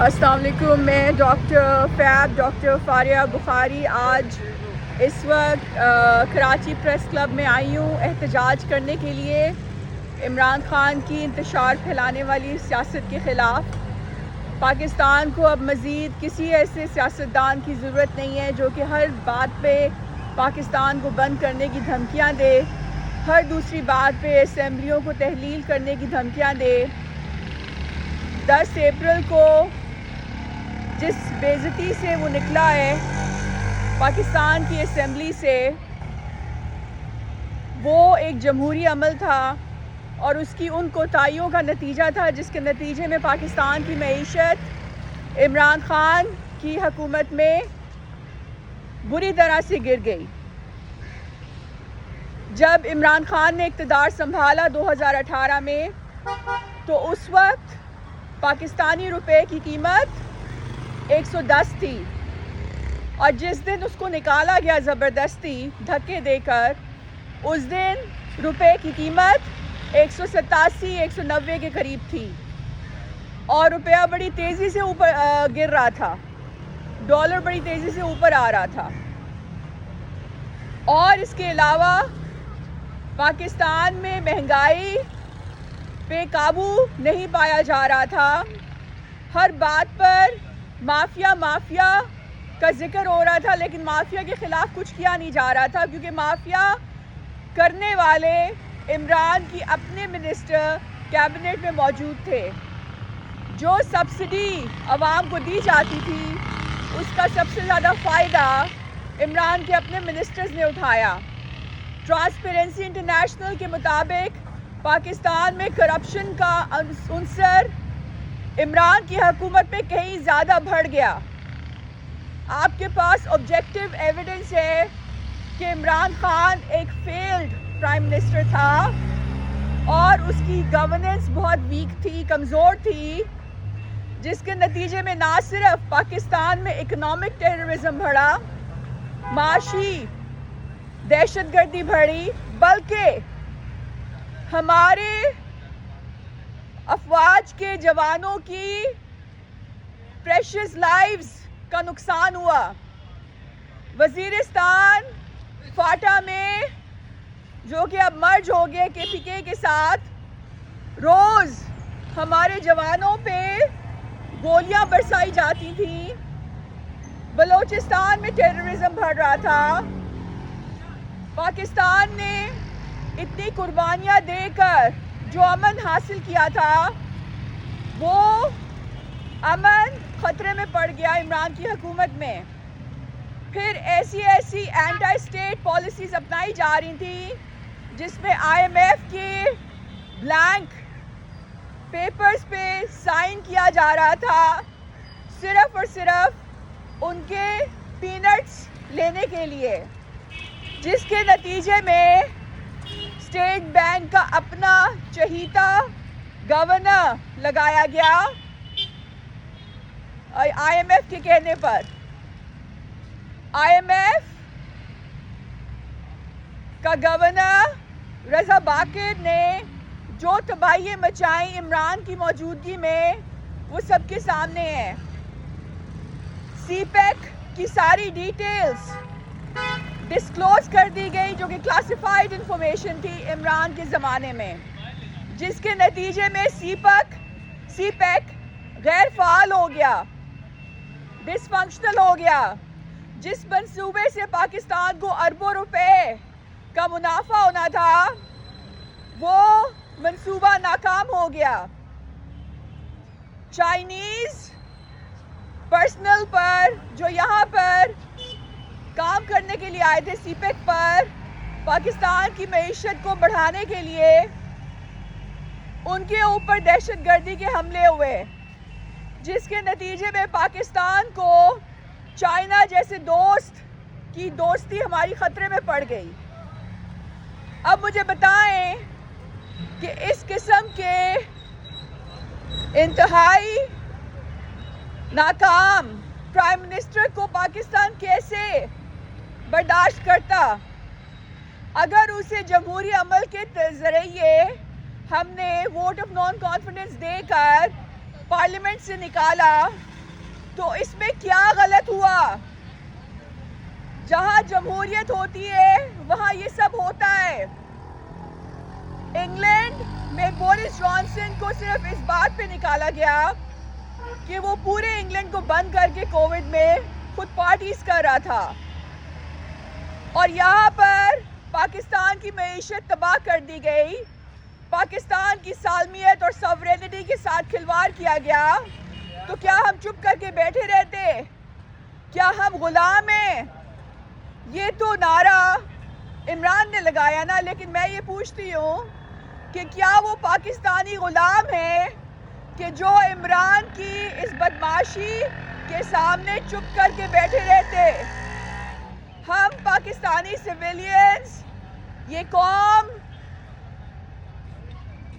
السلام علیکم. میں ڈاکٹر فاریہ بخاری آج اس وقت کراچی پریس کلب میں آئی ہوں احتجاج کرنے کے لیے عمران خان کی انتشار پھیلانے والی سیاست کے خلاف. پاکستان کو اب مزید کسی ایسے سیاستدان کی ضرورت نہیں ہے جو کہ ہر بات پہ پاکستان کو بند کرنے کی دھمکیاں دے، ہر دوسری بات پہ اسمبلیوں کو تحلیل کرنے کی دھمکیاں دے. 10 اپریل کو جس بے عزتی سے وہ نکلا ہے پاکستان کی اسمبلی سے، وہ ایک جمہوری عمل تھا اور اس کی ان کوتاہیوں کا نتیجہ تھا جس کے نتیجے میں پاکستان کی معیشت عمران خان کی حکومت میں بری طرح سے گر گئی. جب عمران خان نے اقتدار سنبھالا 2018 میں تو اس وقت پاکستانی روپے کی قیمت 110 تھی، اور جس دن اس کو نکالا گیا زبردستی دھکے دے کر، اس دن روپے کی قیمت 187 190 کے قریب تھی اور روپیہ بڑی تیزی سے اوپر گر رہا تھا، ڈالر بڑی تیزی سے اوپر آ رہا تھا. اور اس کے علاوہ پاکستان میں مہنگائی پہ قابو نہیں پایا جا رہا تھا. ہر بات پر مافیا کا ذکر ہو رہا تھا، لیکن مافیا کے خلاف کچھ کیا نہیں جا رہا تھا کیونکہ مافیا کرنے والے عمران کی اپنے منسٹر کیبنٹ میں موجود تھے. جو سبسڈی عوام کو دی جاتی تھی اس کا سب سے زیادہ فائدہ عمران کے اپنے منسٹرز نے اٹھایا. ٹرانسپیرنسی انٹرنیشنل کے مطابق پاکستان میں کرپشن کا عنصر عمران کی حکومت میں کہیں زیادہ بڑھ گیا. آپ کے پاس آبجیکٹیو ایویڈنس ہے کہ عمران خان ایک فیلڈ پرائم منسٹر تھا اور اس کی گورننس بہت ویک تھی، کمزور تھی، جس کے نتیجے میں نہ صرف پاکستان میں اکنامک ٹیررزم بڑھا، معاشی دہشت گردی بڑھی، بلکہ ہمارے افواج کے جوانوں کی پریشیس لائیوز کا نقصان ہوا. وزیرستان فاٹا میں جو کہ اب مرج ہو گئے KPK کے ساتھ، روز ہمارے جوانوں پہ گولیاں برسائی جاتی تھیں. بلوچستان میں ٹیررزم بڑھ رہا تھا. پاکستان نے اتنی قربانیاں دے کر جو امن حاصل کیا تھا، وہ امن خطرے میں پڑ گیا عمران کی حکومت میں. پھر ایسی اینٹی اسٹیٹ پالیسیز اپنائی جا رہی تھیں جس میں IMF کے بلینک پیپرز پہ سائن کیا جا رہا تھا صرف اور صرف ان کے پینٹس لینے کے لیے، جس کے نتیجے میں اسٹیٹ بینک کا اپنا چہیتا گورنر لگایا گیا IMF کے کہنے پر. IMF کا گورنر رضا باقر نے جو تباہی مچائیں عمران کی موجودگی میں، وہ سب کے سامنے ہے. CPEC کی ساری ڈیٹیلز ڈسکلوز کر دی گئی جو کہ کلاسیفائڈ انفارمیشن تھی عمران کے زمانے میں، جس کے نتیجے میں CPEC غیر فعال ہو گیا، ڈس فنکشنل ہو گیا. جس منصوبے سے پاکستان کو اربوں روپے کا منافع ہونا تھا، وہ منصوبہ ناکام ہو گیا. چائنیز پرسنل پر جو یہاں پر کام کرنے کے لیے آئے تھے CPEC پر، پاکستان کی معیشت کو بڑھانے کے لیے ان کے اوپر دہشت گردی کے حملے ہوئے، جس کے نتیجے میں پاکستان کو چائنا جیسے دوست کی دوستی ہماری خطرے میں پڑ گئی. اب مجھے بتائیں کہ اس قسم کے انتہائی ناکام پرائم منسٹر کو پاکستان کیسے برداشت کرتا؟ اگر اسے جمہوری عمل کے ذریعے ہم نے ووٹ آف نان کانفیڈنس دے کر پارلیمنٹ سے نکالا تو اس میں کیا غلط ہوا؟ جہاں جمہوریت ہوتی ہے وہاں یہ سب ہوتا ہے۔ انگلینڈ میں بورس جانسن کو صرف اس بات پہ نکالا گیا کہ وہ پورے انگلینڈ کو بند کر کے کووڈ میں خود پارٹیز کر رہا تھا، اور یہاں پر پاکستان کی معیشت تباہ کر دی گئی، پاکستان کی سالمیت اور ساورینٹی کے ساتھ کھلواڑ کیا گیا۔ تو کیا ہم چپ کر کے بیٹھے رہتے؟ کیا ہم غلام ہیں؟ یہ تو نعرہ عمران نے لگایا نا، لیکن میں یہ پوچھتی ہوں کہ کیا وہ پاکستانی غلام ہیں کہ جو عمران کی اس بدمعاشی کے سامنے چپ کر کے بیٹھے رہتے؟ ہم پاکستانی سویلینز، یہ قوم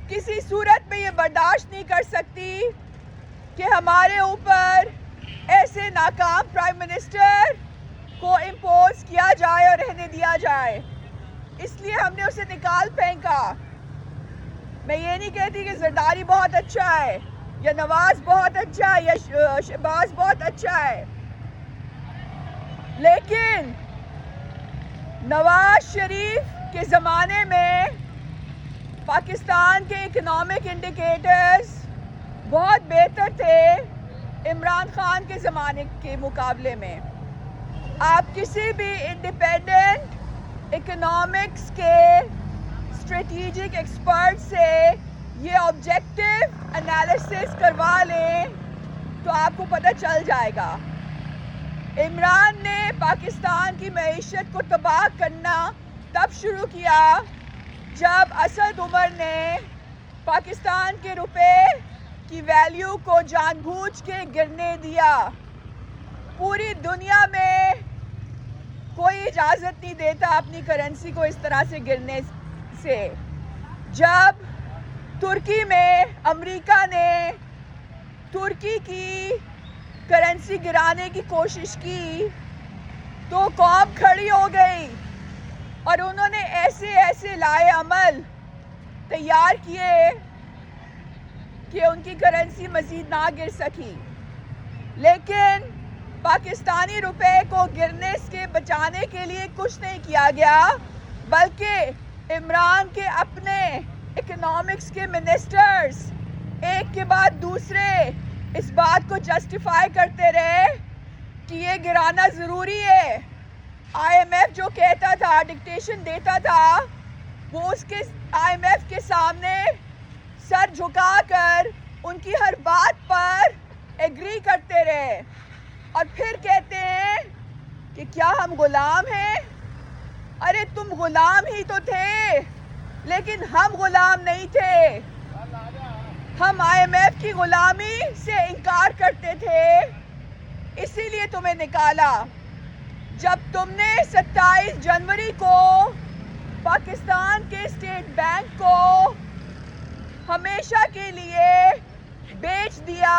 کسی صورت میں یہ برداشت نہیں کر سکتی کہ ہمارے اوپر ایسے ناکام پرائم منسٹر کو امپوز کیا جائے اور رہنے دیا جائے۔ اس لیے ہم نے اسے نکال پھینکا۔ میں یہ نہیں کہتی کہ زرداری بہت اچھا ہے یا نواز بہت اچھا ہے یا شہباز بہت اچھا ہے، لیکن نواز شریف کے زمانے میں پاکستان کے اکنامک انڈیکیٹرز بہت بہتر تھے عمران خان کے زمانے کے مقابلے میں۔ آپ کسی بھی انڈیپینڈنٹ اکنامکس کے اسٹریٹجک ایکسپرٹ سے یہ آبجیکٹیو انالیسس کروا لیں تو آپ کو پتہ چل جائے گا۔ عمران نے پاکستان کی معیشت کو تباہ کرنا تب شروع کیا جب اسد عمر نے پاکستان کے روپے کی ویلیو کو جان بوجھ کے گرنے دیا۔ پوری دنیا میں کوئی اجازت نہیں دیتا اپنی کرنسی کو اس طرح سے گرنے سے۔ جب ترکی میں امریکہ نے ترکی کی کرنسی گرانے کی کوشش کی تو قوم کھڑی ہو گئی اور انہوں نے ایسے لائے عمل تیار کیے کہ ان کی کرنسی مزید نہ گر سکی۔ لیکن پاکستانی روپے کو گرنے سے بچانے کے لیے کچھ نہیں کیا گیا، بلکہ عمران کے اپنے اکنامکس کے منسٹرز ایک کے بعد دوسرے اس بات کو جسٹیفائی کرتے رہے کہ یہ گرانا ضروری ہے۔ آئی ایم ایف جو کہتا تھا، ڈکٹیشن دیتا تھا، وہ اس کے آئی ایم ایف کے سامنے سر جھکا کر ان کی ہر بات پر ایگری کرتے رہے، اور پھر کہتے ہیں کہ کیا ہم غلام ہیں؟ ارے تم غلام ہی تو تھے، لیکن ہم غلام نہیں تھے۔ ہم آئی ایم ایف کی غلامی سے انکار کرتے تھے، اسی لیے تمہیں نکالا۔ جب تم نے 27 جنوری کو پاکستان کے اسٹیٹ بینک کو ہمیشہ کے لیے بیچ دیا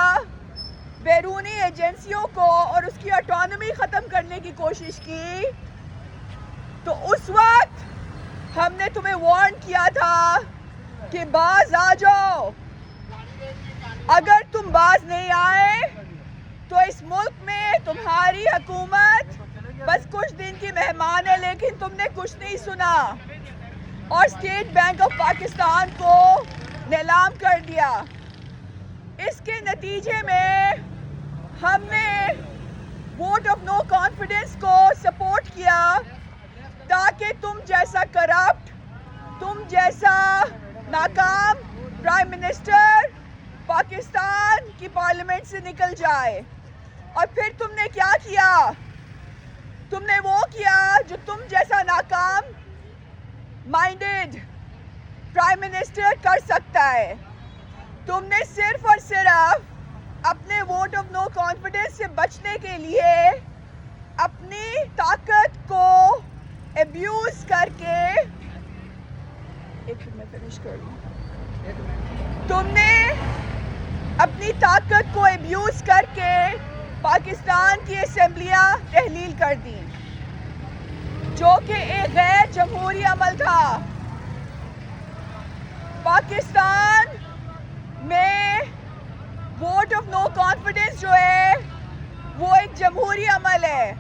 بیرونی ایجنسیوں کو اور اس کی آٹونومی ختم کرنے کی کوشش کی، تو اس وقت ہم نے تمہیں وارن کیا تھا کہ باز آ جاؤ۔ اگر تم باز نہیں آئے تو اس ملک میں تمہاری حکومت بس کچھ دن کی مہمان ہے، لیکن تم نے کچھ نہیں سنا اور اسٹیٹ بینک آف پاکستان کو نیلام کر دیا۔ اس کے نتیجے میں ہم نے ووٹ آف نو کانفیڈنس کو سپورٹ کیا تاکہ تم جیسا کرپٹ، تم جیسا ناکام پرائم منسٹر پاکستان کی پارلیمنٹ سے نکل جائے۔ اور پھر تم نے کیا کیا؟ تم نے وہ کیا جو تم جیسا ناکام مائنڈڈ پرائم منسٹر کر سکتا ہے۔ تم نے صرف اور صرف اپنے ووٹ آف نو کانفیڈنس سے بچنے کے لیے اپنی طاقت کو ایبیوز کر کے تم نے اپنی طاقت کو ایبیوز کر کے پاکستان کی اسمبلیاں تحلیل کر دیں، جو کہ ایک غیر جمہوری عمل تھا۔ پاکستان میں ووٹ آف نو کانفیڈنس جو ہے وہ ایک جمہوری عمل ہے،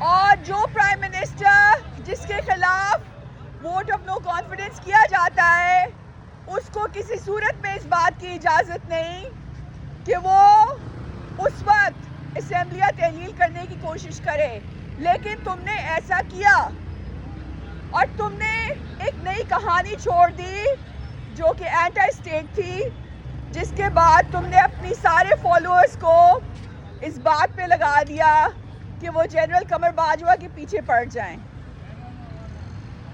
اور جو پرائم منسٹر جس کے خلاف ووٹ آف نو کانفیڈنس کیا جاتا ہے اس کو کسی صورت میں اس بات کی اجازت نہیں کہ وہ اس وقت اسمبلیاں تحلیل کرنے کی کوشش کرے. لیکن تم نے ایسا کیا اور تم نے ایک نئی کہانی چھوڑ دی جو کہ اینٹی اسٹیٹ تھی، جس کے بعد تم نے اپنی سارے فالوورز کو اس بات پہ لگا دیا کہ وہ جنرل قمر باجوہ کے پیچھے پڑ جائیں.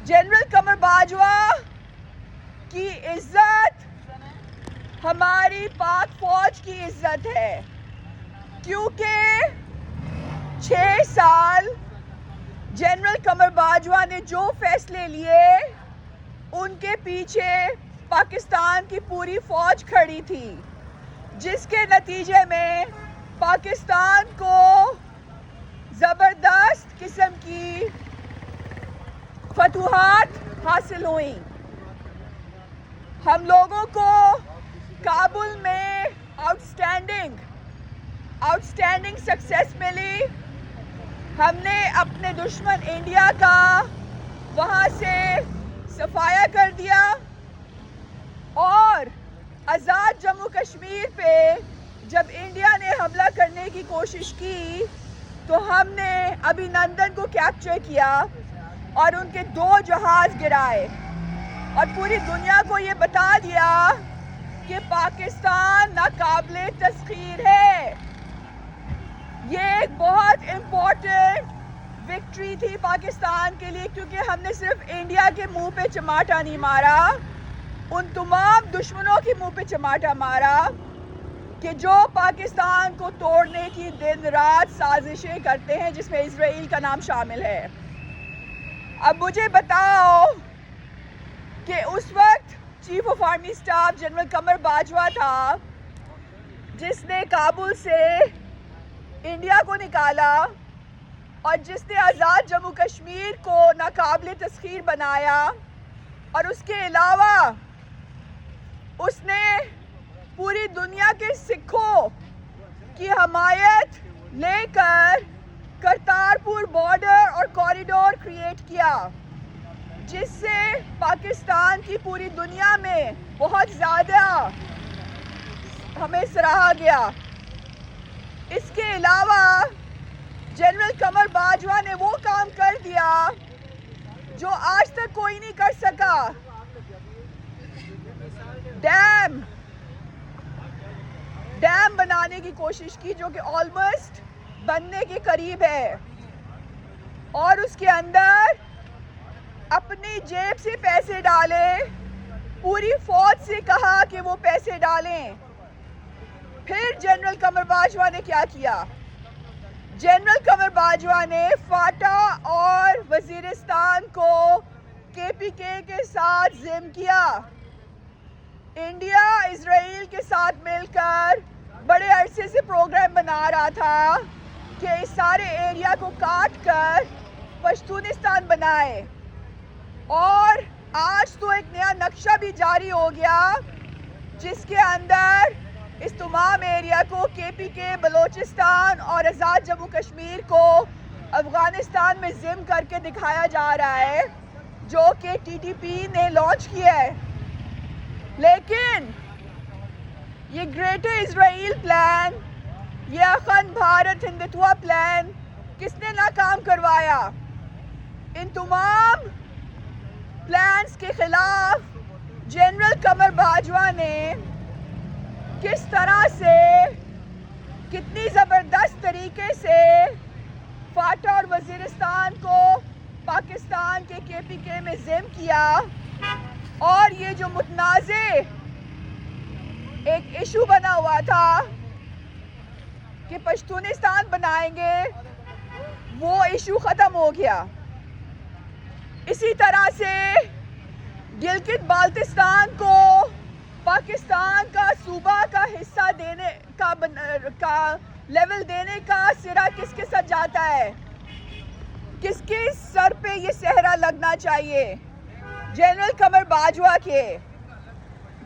جنرل قمر باجوہ کی عزت ہماری پاک فوج کی عزت ہے، کیونکہ 6 سال جنرل قمر باجوہ نے جو فیصلے لیے ان کے پیچھے پاکستان کی پوری فوج کھڑی تھی، جس کے نتیجے میں پاکستان کو زبردست قسم کی فتوحات حاصل ہوئیں. ہم لوگوں کو کابل میں آؤٹسٹینڈنگ سکسیس ملی. ہم نے اپنے دشمن انڈیا کا وہاں سے صفایا کر دیا، اور آزاد جموں کشمیر پہ جب انڈیا نے حملہ کرنے کی کوشش کی تو ہم نے ابھی نندن کو کیپچر کیا اور ان کے 2 جہاز گرائے، اور پوری دنیا کو یہ بتا دیا کہ پاکستان ناقابل تسخیر ہے. یہ ایک بہت امپورٹنٹ وکٹری تھی پاکستان کے لیے، کیونکہ ہم نے صرف انڈیا کے منہ پہ چماٹا نہیں مارا، ان تمام دشمنوں کے منہ پہ چماٹا مارا کہ جو پاکستان کو توڑنے کی دن رات سازشیں کرتے ہیں، جس میں اسرائیل کا نام شامل ہے. اب مجھے بتاؤ کہ اس وقت chief of army staff general Qamar Bajwa تھا، جس نے کابل سے انڈیا کو نکالا اور جس نے آزاد جموں کشمیر کو ناقابل تسخیر بنایا، اور اس کے علاوہ اس نے پوری دنیا کے سکھوں کی حمایت لے کر کرتارپور بارڈر اور کوریڈور کریٹ کیا، جس سے پاکستان کی پوری دنیا میں بہت زیادہ ہمیں سراہا گیا. اس کے علاوہ جنرل قمر باجوہ نے وہ کام کر دیا جو آج تک کوئی نہیں کر سکا. ڈیم بنانے کی کوشش کی جو کہ آلموسٹ بننے کے قریب ہے، اور اس کے اندر اپنی جیب سے پیسے ڈالے، پوری فوج سے کہا کہ وہ پیسے ڈالیں. پھر جنرل قمر باجوہ نے کیا کیا؟ جنرل قمر باجوہ نے فاٹا اور وزیرستان کو KPK کے ساتھ ضم کیا. انڈیا اسرائیل کے ساتھ مل کر بڑے عرصے سے پروگرام بنا رہا تھا کہ اس سارے ایریا کو کاٹ کر پشتونستان بنائے، اور آج تو ایک نیا نقشہ بھی جاری ہو گیا جس کے اندر اس تمام ایریا کو KPK بلوچستان اور آزاد جموں کشمیر کو افغانستان میں ضم کر کے دکھایا جا رہا ہے، جو کہ TTP نے لانچ کیا ہے. لیکن یہ گریٹر اسرائیل پلان، یہ اخند بھارت ہندتوا پلان کس نے ناکام کروایا؟ ان تمام پلانز کے خلاف جنرل قمر باجوہ نے کس طرح سے، کتنی زبردست طریقے سے فاٹا اور وزیرستان کو پاکستان کے KPK میں ضم کیا، اور یہ جو متنازع ایک ایشو بنا ہوا تھا کہ پشتونستان بنائیں گے، وہ ایشو ختم ہو گیا. اسی طرح سے گلگت بالتستان کو پاکستان کا صوبہ کا حصہ دینے کا لیول دینے کا سرا کس کے ساتھ جاتا ہے؟ کس کے سر پہ یہ صحرا لگنا چاہیے؟ جنرل قمر باجوہ کے.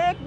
1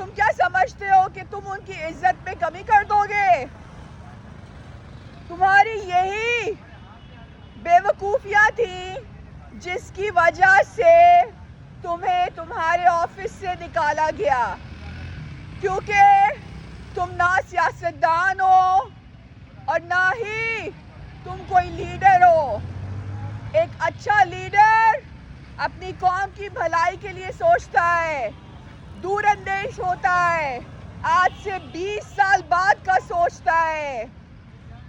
تم کیا سمجھتے ہو کہ تم ان کی عزت میں کمی کر دو گے؟ تمہاری یہی بے وقوفیاں تھیں جس کی وجہ سے تمہیں تمہارے آفس سے نکالا گیا، کیونکہ تم نہ سیاستدان ہو اور نہ ہی تم کوئی لیڈر ہو۔ ایک اچھا لیڈر اپنی قوم کی بھلائی کے لیے سوچتا ہے، دور اندیش ہوتا ہے، آج سے 20 سال بعد کا سوچتا ہے۔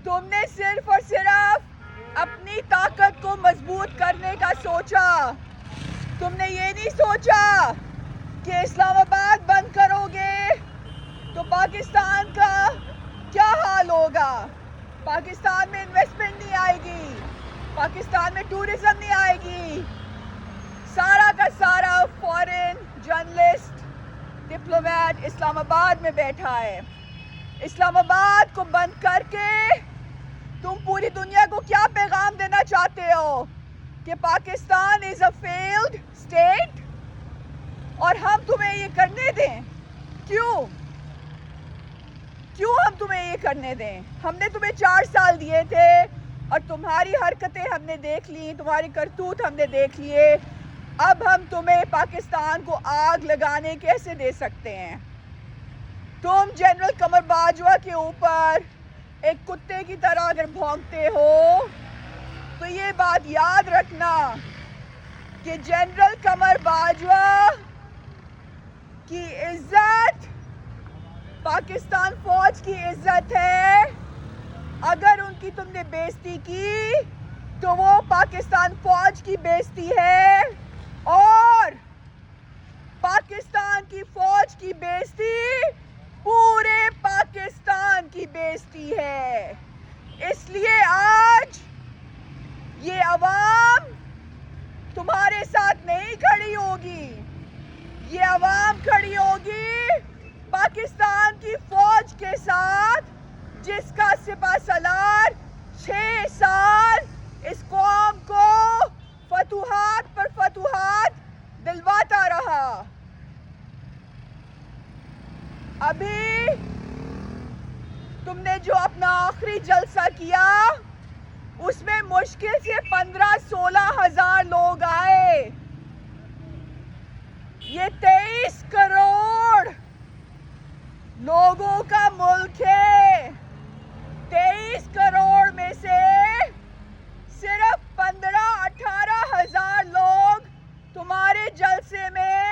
تم نے صرف اور صرف اپنی طاقت کو مضبوط کرنے کا سوچا۔ تم نے یہ نہیں سوچا کہ اسلام آباد بند کرو گے تو پاکستان کا کیا حال ہوگا۔ پاکستان میں انویسٹمنٹ نہیں آئے گی، پاکستان میں ٹورزم نہیں آئے گی۔ سارا کا سارا فورن جرنلسٹ، ڈپلومیٹ اسلام آباد میں بیٹھا ہے۔ اسلام آباد کو بند کر کے تم پوری دنیا کو کیا پیغام دینا چاہتے ہو کہ پاکستان از اے فیلڈ اسٹیٹ، اور ہم تمہیں یہ کرنے دیں؟ کیوں ہم تمہیں یہ کرنے دیں؟ ہم نے تمہیں 4 سال دیے تھے اور تمہاری حرکتیں ہم نے دیکھ لی، تمہاری کرتوت ہم نے دیکھ لیے۔ اب ہم تمہیں پاکستان کو آگ لگانے کیسے دے سکتے ہیں؟ تم جنرل قمر باجوہ کے اوپر ایک کتے کی طرح اگر بھونکتے ہو تو یہ بات یاد رکھنا کہ جنرل قمر باجوہ کی عزت پاکستان فوج کی عزت ہے۔ اگر ان کی تم نے بےزتی کی تو وہ پاکستان فوج کی بےزتی ہے، اور پاکستان کی فوج کی بےزتی پورے پاکستان کی بےزتی ہے۔ اس لیے آج یہ عوام تمہارے ساتھ نہیں کھڑی ہوگی، یہ عوام کھڑی ہوگی پاکستان کی فوج کے ساتھ، جس کا سپہ سالار 6 سال اس قوم کو فتوحات پر فتوحات دلواتا رہا۔ ابھی تم نے جو اپنا آخری جلسہ کیا اس میں مشکل سے 15-16 ہزار لوگ آئے۔ یہ 23 کروڑ لوگوں کا ملک ہے۔ 23 کروڑ میں سے صرف 15-18 ہزار لوگ تمہارے جلسے میں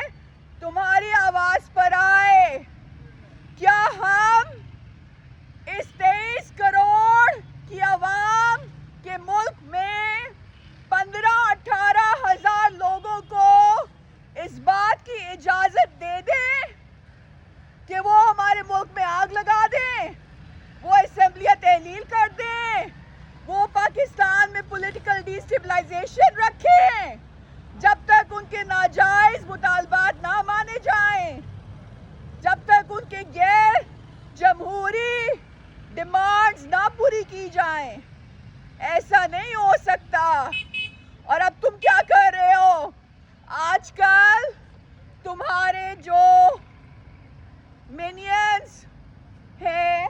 تمہاری آواز پر آئے۔ کیا ہم اس 23 کروڑ کی عوام کے ملک میں 15-18 ہزار لوگوں کو اس بات کی اجازت دے دیں کہ وہ ہمارے ملک میں آگ لگا دیں، وہ اسمبلیاں تحلیل کر دیں، وہ پاکستان میں پولیٹیکل ڈیسٹیبلائزیشن رکھیں جب تک ان کے ناجائز مطالبات نہ مانے جائیں، جب تک ان کے غیر جمہوری ڈیمانڈز نہ پوری کی جائیں؟ ایسا نہیں ہو سکتا۔ اور اب تم کیا کر رہے ہو؟ آج کل تمہارے جو مینینز ہیں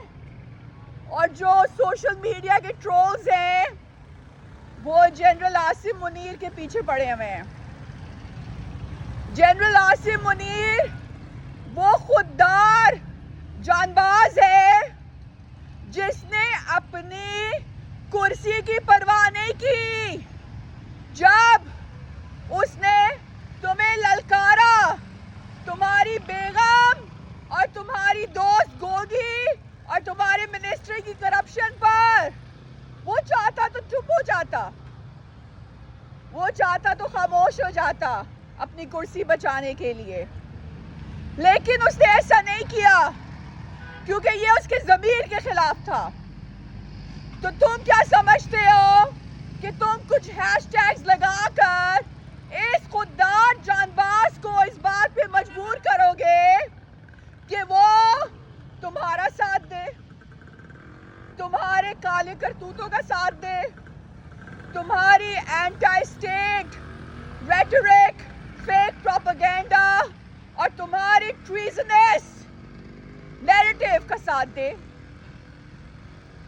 اور جو سوشل میڈیا کے ٹرولز ہیں وہ جنرل عاصم منیر کے پیچھے پڑے ہوئے ہیں۔ جنرل عاصم منیر وہ خوددار جان باز ہے جس نے اپنی کرسی کی پرواہ نہیں کی۔ جب اس نے تمہیں للکارا تمہاری بیگم اور تمہاری دوست گوگی اور تمہارے منسٹر کی کرپشن پر، وہ چاہتا تو چپ ہو جاتا، وہ چاہتا تو خاموش ہو جاتا اپنی کرسی بچانے کے لیے، لیکن اس نے ایسا نہیں کیا کیونکہ یہ اس کے ضمیر کے خلاف تھا۔ تو تم کیا سمجھتے ہو کہ تم کچھ ہیش ٹیگز لگا کر اس خوددار جان باز کو اس بات پہ مجبور کرو گے کہ وہ تمہارا ساتھ دے، تمہارے کالے کرتوتوں کا ساتھ دے، تمہاری anti state rhetoric, fake propaganda اور تمہاری ٹریزنس نیریٹو کا ساتھ دے.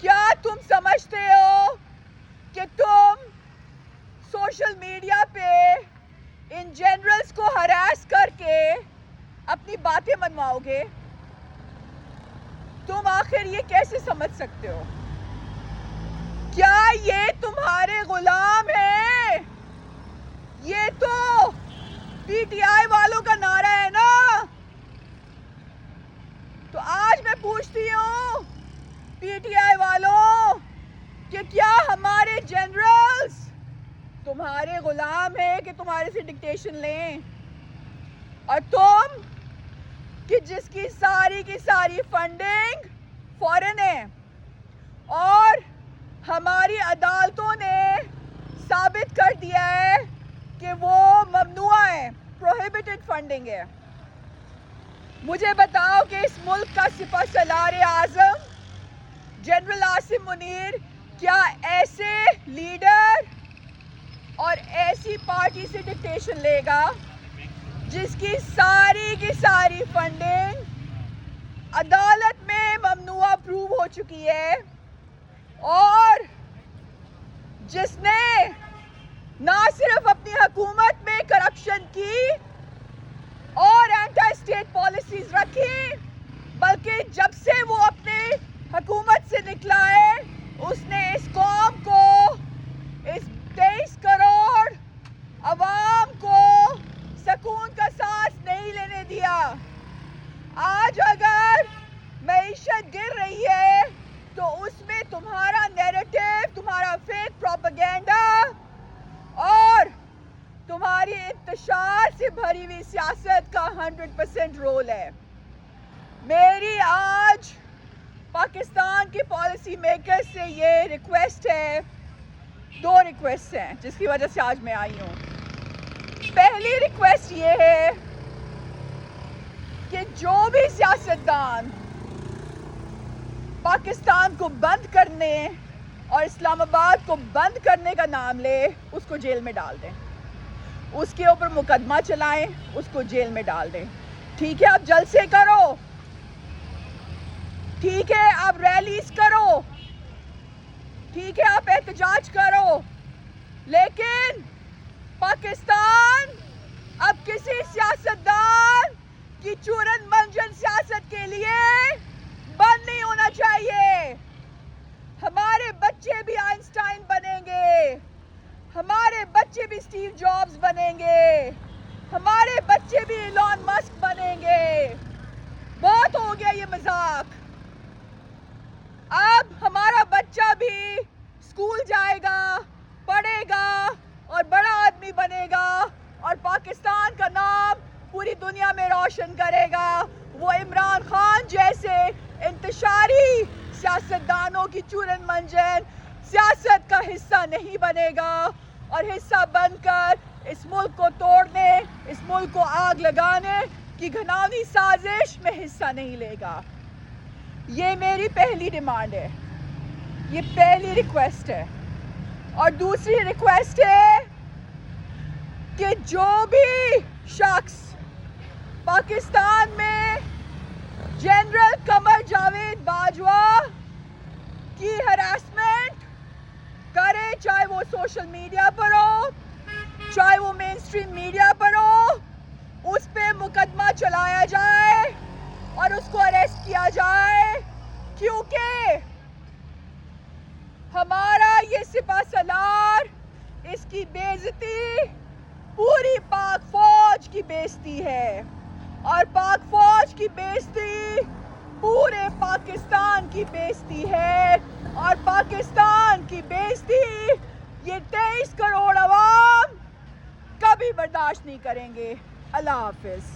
کیا تم سمجھتے ہو کہ تم سوشل میڈیا پہ ان جنرلز کو ہراس کر کے اپنی باتیں منواؤ گے؟ تم آخر یہ کیسے سمجھ سکتے ہو؟ کیا یہ تمہارے غلام ہیں؟ یہ تو پی ٹی آئی والوں کا نعرہ ہے نا. تو آج میں پوچھتی ہوں پی ٹی آئی والوں کہ کیا ہمارے جنرلز تمہارے غلام ہیں کہ تمہارے سے ڈکٹیشن لیں؟ اور تم کہ جس کی ساری فنڈنگ فورن ہے اور ہماری عدالتوں نے ثابت کر دیا ہے کہ وہ ممنوع ہے، پروہیبٹڈ فنڈنگ ہے. مجھے بتاؤ کہ اس ملک کا سپہ سالار اعظم جنرل عاصم منیر کیا ایسے لیڈر اور ایسی پارٹی سے ڈکٹیشن لے گا جس کی ساری فنڈنگ عدالت میں ممنوع پروو ہو چکی ہے اور جس نے نہ صرف اپنی حکومت میں کرپشن کی اور اینٹی اسٹیٹ پالیسیز رکھی بلکہ جب سے وہ اپنے حکومت سے نکلا ہے اس نے اس قوم کو، اس 23 کروڑ عوام کو سکون کا سانس نہیں لینے دیا. آج اگر معیشت گر رہی ہے تو اس میں تمہارا نیریٹو، تمہارا فیک پروپیگنڈا اور تمہاری انتشار سے بھری ہوئی سیاست کا 100% رول ہے. میری آج پاکستان کے پالیسی میکر سے یہ ریکویسٹ ہے، 2 ریکویسٹ ہیں جس کی وجہ سے آج میں آئی ہوں. پہلی ریکویسٹ یہ ہے کہ جو بھی سیاستدان پاکستان کو بند کرنے اور اسلام آباد کو بند کرنے کا نام لے اس کو جیل میں ڈال دیں، اس کے اوپر مقدمہ چلائیں، اس کو جیل میں ڈال دیں. ٹھیک ہے آپ جلسے کرو، ٹھیک ہے آپ ریلیز کرو، ٹھیک ہے آپ احتجاج کرو، لیکن پاکستان اب کسی سیاستدان کی چورن منجن سیاست کے لیے بند نہیں ہونا چاہیے. ہمارے بچے بھی آئنسٹائن بنیں گے، ہمارے بچے بھی اسٹیو جابز بنیں گے، ہمارے بچے بھی ایلون مسک بنیں گے. بہت ہو گیا یہ مذاق. اب ہمارا بچہ بھی اسکول جائے گا، پڑھے گا اور بڑا آدمی بنے گا اور پاکستان کا نام پوری دنیا میں روشن کرے گا. وہ عمران خان جیسے انتشاری سیاستدانوں کی چورن منجن سیاست کا حصہ نہیں بنے گا اور حصہ بن کر اس ملک کو توڑنے، اس ملک کو آگ لگانے کی گھناؤنی سازش میں حصہ نہیں لے گا. یہ میری پہلی ڈیمانڈ ہے، یہ پہلی ریکویسٹ ہے. اور دوسری ریکویسٹ ہے کہ جو بھی شخص پاکستان میں جنرل قمر جاوید باجوہ کی ہراسمنٹ کرے، چاہے وہ سوشل میڈیا پر ہو، چاہے وہ مین اسٹریم میڈیا پر ہو، اس پہ مقدمہ چلایا جائے اور اس کو اریسٹ کیا جائے، کیونکہ ہمارا یہ سپہ سالار، اس کی بے عزتی پوری پاک فوج کی بے عزتی ہے اور پاک فوج کی بے عزتی پورے پاکستان کی بے عزتی ہے اور پاکستان کی بے عزتی یہ 23 کروڑ عوام کبھی برداشت نہیں کریں گے. اللہ حافظ.